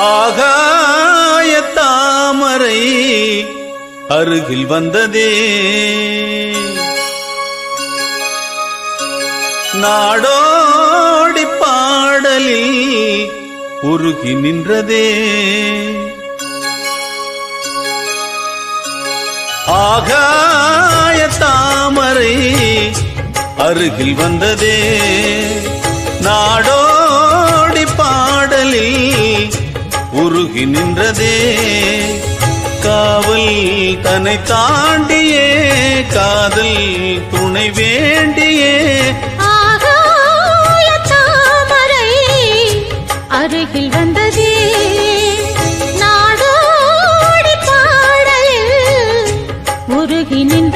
ஆகாய தாமரை அருகில் வந்ததே, நாடோடி பாடலில் உருகி நின்றதே. ஆகாய தாமரை அருகில் வந்ததே, நாடோடி பாடலில் உருகி நின்றதே. காவல் தன்னை தாண்டியே காதல் துணை வேண்டியே, ஆகாய தாமரை அருகில் வந்ததே, நாடோடி பாடலில் உருகி நின்ற